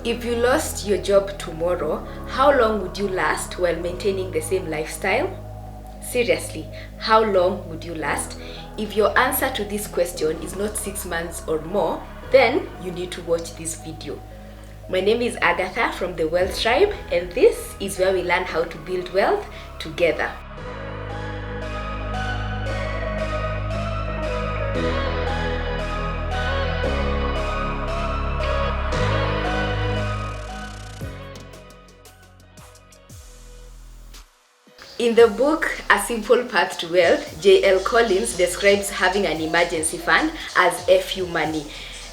If you lost your job tomorrow, how long would you last while maintaining the same lifestyle? Seriously, how long would you last? If your answer to this question is not 6 months or more, then you need to watch this video. My name is Agatha from the Wealth Tribe, and this is where we learn how to build wealth together. In the book A Simple Path to Wealth, J.L. Collins describes having an emergency fund as FU money.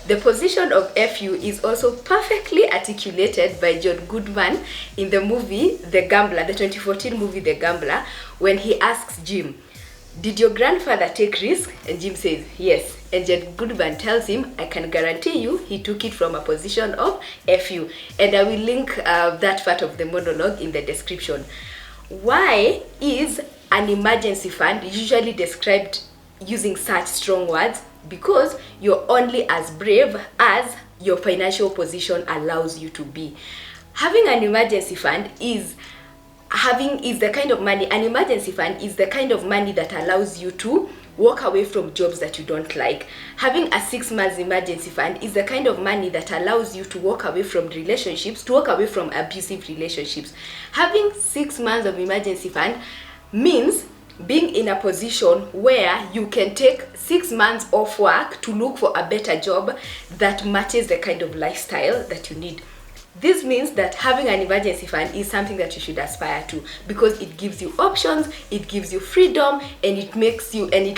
The position of FU is also perfectly articulated by John Goodman in the movie The Gambler, the 2014 movie The Gambler, when he asks Jim, "Did your grandfather take risk?" And Jim says, "Yes." And John Goodman tells him, "I can guarantee you he took it from a position of FU." And I will link that part of the monologue in the description. Why is an emergency fund usually described using such strong words? Because you're only as brave as your financial position allows you to be. Having an emergency fund is the kind of money, an emergency fund is the kind of money that allows you to walk away from jobs that you don't like. Having a 6 months emergency fund is the kind of money that allows you to walk away from relationships, to walk away from abusive relationships. Having 6 months of emergency fund means being in a position where you can take 6 months off work to look for a better job that matches the kind of lifestyle that you need. This means that having an emergency fund is something that you should aspire to, because it gives you options, it gives you freedom, and it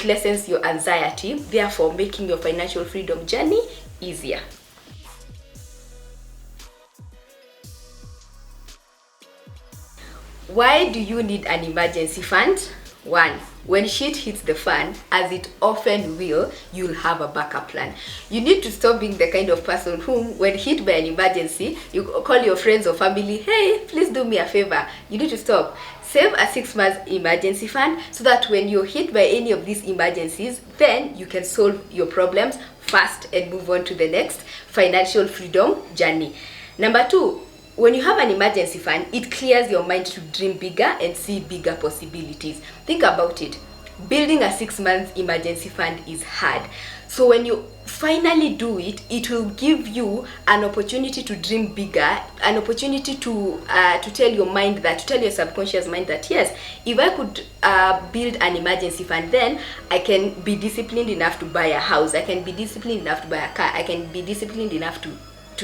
lessens your anxiety, therefore making your financial freedom journey easier. Why do you need an emergency fund? 1. When shit hits the fan, as it often will, you'll have a backup plan. You need to stop being the kind of person whom, when hit by an emergency, you call your friends or family, "Hey, please do me a favor." You need to stop. Save a 6 months emergency fund so that when you're hit by any of these emergencies, then you can solve your problems fast and move on to the next financial freedom journey. Number 2, when you have an emergency fund, it clears your mind to dream bigger and see bigger possibilities. Think about it. Building a 6 months emergency fund is hard. So when you finally do it, it will give you an opportunity to dream bigger, an opportunity to tell your mind that, to tell your subconscious mind that, yes, if I could build an emergency fund, then I can be disciplined enough to buy a house, I can be disciplined enough to buy a car, I can be disciplined enough to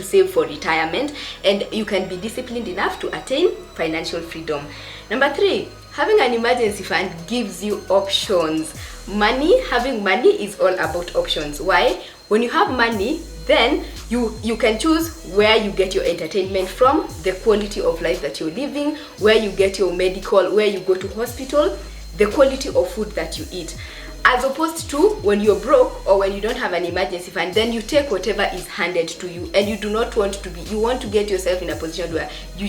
save for retirement, and you can be disciplined enough to attain financial freedom. Number 3, having an emergency fund gives you options. Having money is all about options. Why? When you have money, then you can choose where you get your entertainment from, the quality of life that you're living, where you get your medical, where you go to hospital, the quality of food that you eat. As opposed to when you're broke or when you don't have an emergency fund, then you take whatever is handed to you, and you do not want to be, you want to get yourself in a position where you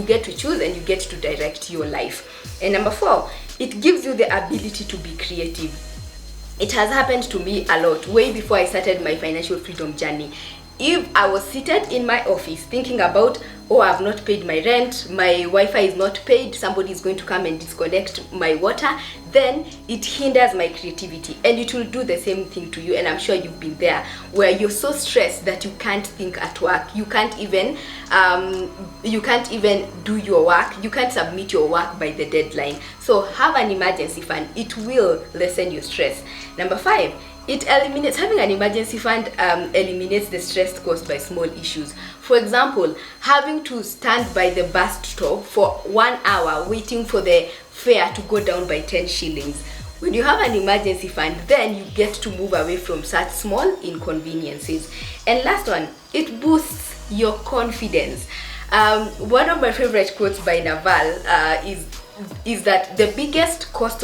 get to choose and you get to direct your life. And number 4, it gives you the ability to be creative. It has happened to me a lot way before I started my financial freedom journey. If I was seated in my office thinking about, "Oh, I've not paid my rent, my Wi-Fi is not paid, somebody is going to come and disconnect my water," then it hinders my creativity, and it will do the same thing to you. And I'm sure you've been there, where you're so stressed that you can't think at work, you can't even do your work, you can't submit your work by the deadline. So have an emergency fund, it will lessen your stress. Number 5, having an emergency fund eliminates the stress caused by small issues. For example, having to stand by the bus stop for 1 hour waiting for the fare to go down by 10 shillings. When you have an emergency fund, then you get to move away from such small inconveniences. And last one, it boosts your confidence. One of my favorite quotes by Naval is that the biggest cost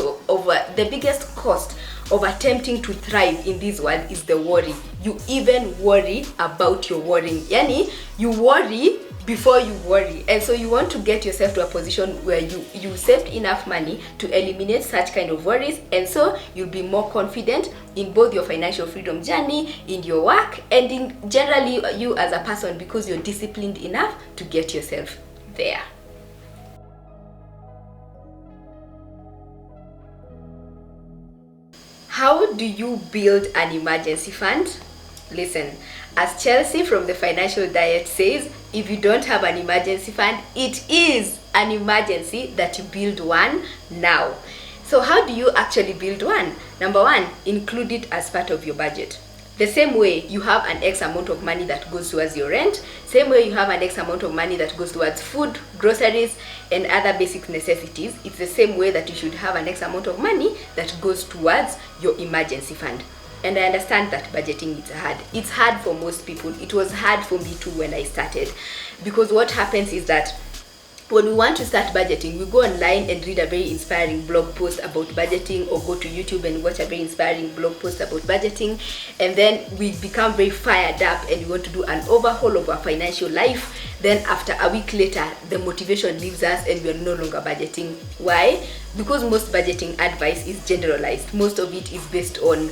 of attempting to thrive in this world is the worry. You even worry about your worrying. Yani, you worry before you worry. And so you want to get yourself to a position where you saved enough money to eliminate such kind of worries, and so you'll be more confident in both your financial freedom journey, in your work, and in generally you as a person, because you're disciplined enough to get yourself there. How do you build an emergency fund? Listen, as Chelsea from the Financial Diet says, if you don't have an emergency fund, it is an emergency that you build one now. So how do you actually build one? Number one, include it as part of your budget. The same way you have an X amount of money that goes towards your rent, same way you have an X amount of money that goes towards food, groceries, and other basic necessities, it's the same way that you should have an X amount of money that goes towards your emergency fund. And I understand that budgeting is hard. It's hard for most people. It was hard for me too when I started, because what happens is that when we want to start budgeting, we go online and read a very inspiring blog post about budgeting, or go to YouTube and watch a very inspiring blog post about budgeting, and then we become very fired up and we want to do an overhaul of our financial life. Then after a week later, the motivation leaves us and we are no longer budgeting. Why? Because most budgeting advice is generalized. Most of it is based on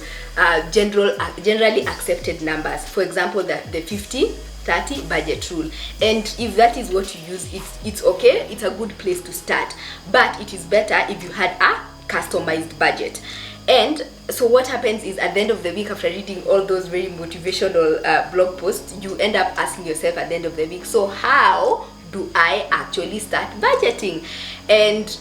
generally accepted numbers. For example, the 50-30 budget rule. And if that is what you use, it's okay. It's a good place to start. But it is better if you had a customized budget. And so what happens is, at the end of the week, after reading all those very motivational blog posts, you end up asking yourself at the end of the week, so how do I actually start budgeting? And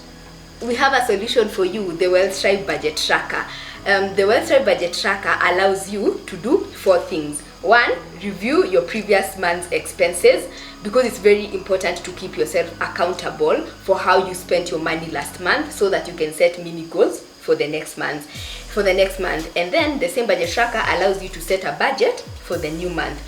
we have a solution for you, the WealthTribe Budget Tracker. The WealthTribe Budget Tracker allows you to do 4 things. 1, review your previous month's expenses, because it's very important to keep yourself accountable for how you spent your money last month, so that you can set mini goals for the next month. And then the same budget tracker allows you to set a budget for the new month.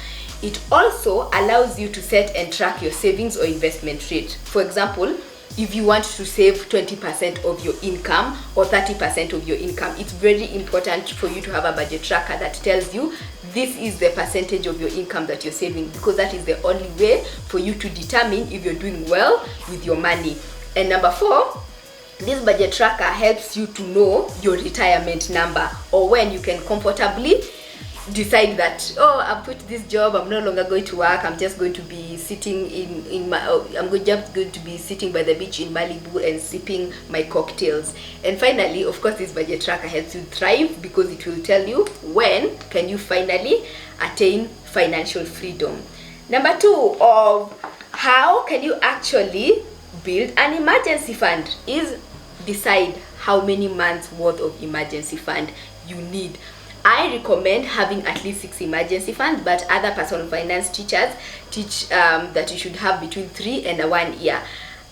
It also allows you to set and track your savings or investment rate. For example, if you want to save 20% of your income or 30% of your income, it's very important for you to have a budget tracker that tells you this is the percentage of your income that you're saving, because that is the only way for you to determine if you're doing well with your money. And number 4, this budget tracker helps you to know your retirement number, or when you can comfortably decide that, oh, I've quit this job, I'm no longer going to work, I'm just going to be sitting just going to be sitting by the beach in Malibu and sipping my cocktails. And finally, of course, this budget tracker helps you thrive, because it will tell you when can you finally attain financial freedom. Number 2 of how can you actually build an emergency fund is decide how many months worth of emergency fund you need. I recommend having at least 6 emergency funds, but other personal finance teachers teach that you should have between 3 and 1 year.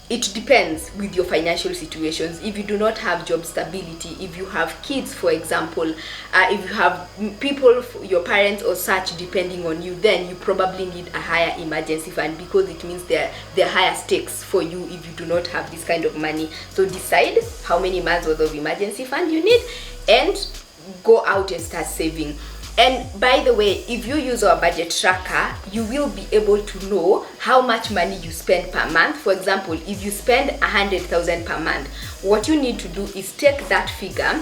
It depends with your financial situations. If you do not have job stability, if you have kids, for example, if you have people, your parents or such depending on you, then you probably need a higher emergency fund, because it means there are higher stakes for you if you do not have this kind of money. So decide how many months worth of emergency fund you need and go out and start saving. And by the way, if you use our budget tracker, you will be able to know how much money you spend per month. For example, if you spend 100,000 per month, what you need to do is take that figure,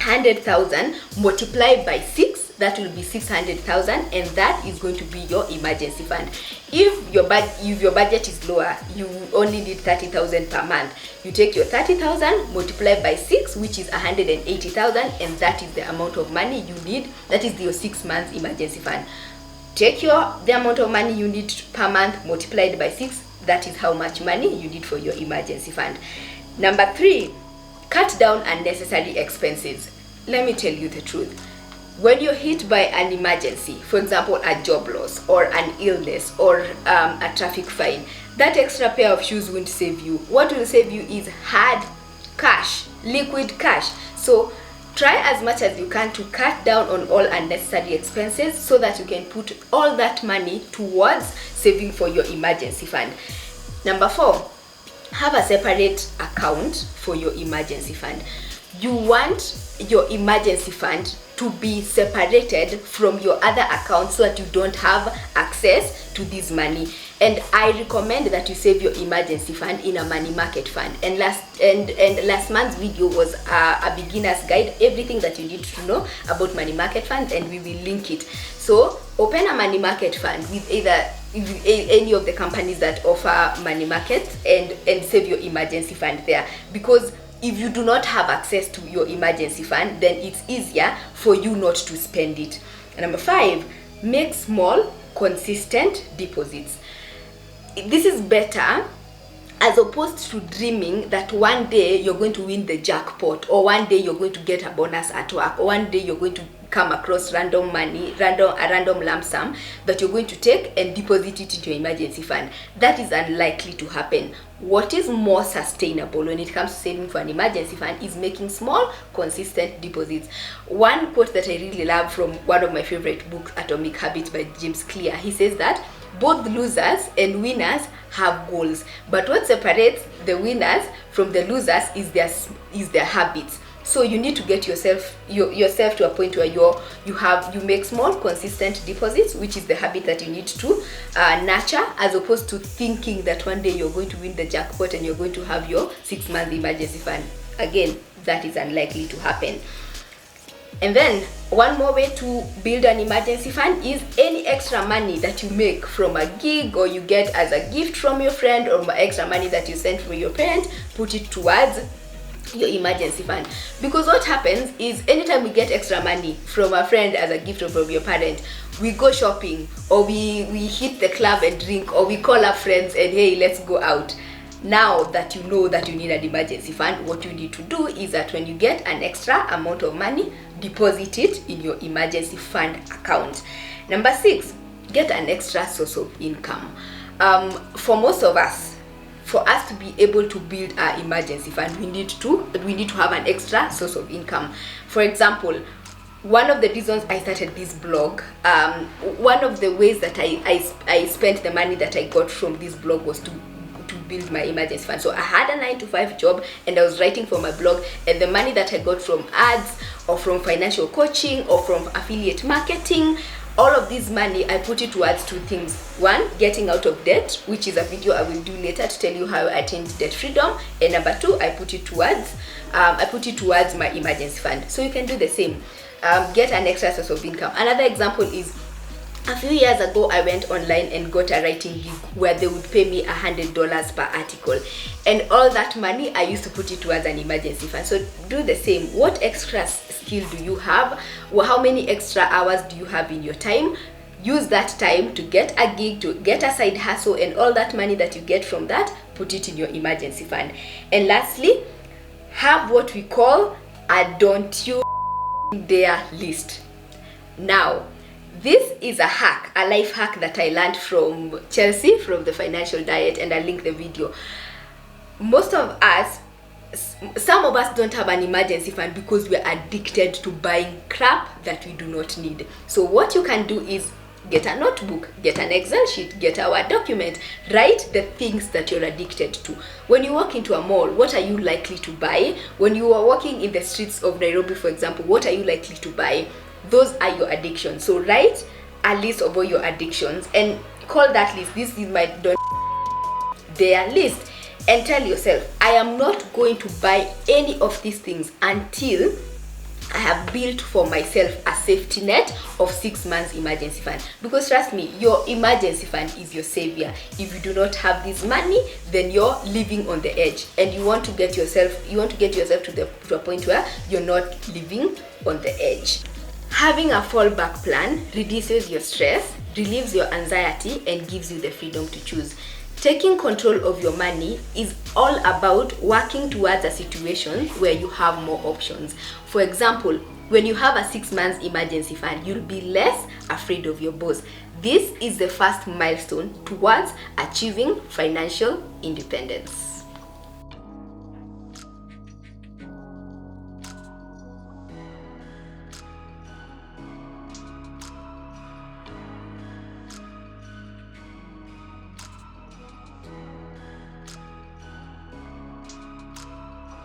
100,000, multiplied by 6, that will be 600,000, and that is going to be your emergency fund. If your budget is lower, you only need 30,000 per month. You take your 30,000 multiplied by 6, which is 180,000, and that is the amount of money you need. That is your 6 months emergency fund. Take the amount of money you need per month multiplied by 6. That is how much money you need for your emergency fund. Number 3, cut down unnecessary expenses. Let me tell you the truth. When you're hit by an emergency, for example, a job loss or an illness or a traffic fine, that extra pair of shoes won't save you. What will save you is hard cash, liquid cash. So try as much as you can to cut down on all unnecessary expenses, so that you can put all that money towards saving for your emergency fund. Number 4, have a separate account for your emergency fund. you want your emergency fund to be separated from your other accounts so that you don't have access to this money. And I recommend that you save your emergency fund in a money market fund. And last month's video was a beginner's guide, everything that you need to know about money market funds, and we will link it. So open a money market fund with either any of the companies that offer money markets, and save your emergency fund there, because if you do not have access to your emergency fund, then it's easier for you not to spend it. And number 5, make small, consistent deposits. This is better as opposed to dreaming that one day you're going to win the jackpot, or one day you're going to get a bonus at work, or one day you're going to come across random money, a random lump sum that you're going to take and deposit it into your emergency fund. That is unlikely to happen. What is more sustainable when it comes to saving for an emergency fund is making small, consistent deposits. One quote that I really love from one of my favorite books, Atomic Habits by James Clear, he says that both losers and winners have goals, but what separates the winners from the losers is their habits. So you need to get yourself to a point where you make small, consistent deposits, which is the habit that you need to nurture, as opposed to thinking that one day you're going to win the jackpot and you're going to have your 6-month emergency fund. Again, that is unlikely to happen. And then one more way to build an emergency fund is any extra money that you make from a gig, or you get as a gift from your friend, or extra money that you send from your parents, put it towards your emergency fund. Because what happens is, anytime we get extra money from a friend as a gift or from your parent, we go shopping, or we hit the club and drink, or we call up friends and hey, let's go out. Now that you know that you need an emergency fund, what you need to do is that when you get an extra amount of money, deposit it in your emergency fund account. Number 6, get an extra source of income. For most of us, for us to be able to build our emergency fund, we need to have an extra source of income. For example, one of the reasons I started this blog, one of the ways that I spent the money that I got from this blog was to build my emergency fund. So I had a 9-to-5 job and I was writing for my blog, and the money that I got from ads, or from financial coaching, or from affiliate marketing, all of this money I put it towards 2 things. 1, getting out of debt, which is a video I will do later to tell you how I attained debt freedom. And number 2, I put it towards my emergency fund. So you can do the same. Get an extra source of income. Another example is, a few years ago, I went online and got a writing gig where they would pay me $100 per article, and all that money I used to put it towards an emergency fund. So do the same. What extra skill do you have? Well, how many extra hours do you have in your time? Use that time to get a gig, to get a side hustle, and all that money that you get from that, put it in your emergency fund. And lastly, have what we call a don't you dare list. Now, this is a hack, a life hack that I learned from Chelsea from the Financial Diet, and I'll link the video. Some of us don't have an emergency fund because we're addicted to buying crap that we do not need. So what you can do is get a notebook, get an Excel sheet, get a Word document, write the things that you're addicted to. When you walk into a mall, what are you likely to buy? When you are walking in the streets of Nairobi, for example, what are you likely to buy? Those are your addictions. So write a list of all your addictions and call that list, this is my don't dare list, and tell yourself, I am not going to buy any of these things until I have built for myself a safety net of 6 months emergency fund. Because trust me, your emergency fund is your savior. If you do not have this money, then you're living on the edge, and you want to get yourself to a point where you're not living on the edge. Having a fallback plan reduces your stress, relieves your anxiety, and gives you the freedom to choose. Taking control of your money is all about working towards a situation where you have more options. For example, when you have a 6 months emergency fund, you'll be less afraid of your boss. This is the first milestone towards achieving financial independence.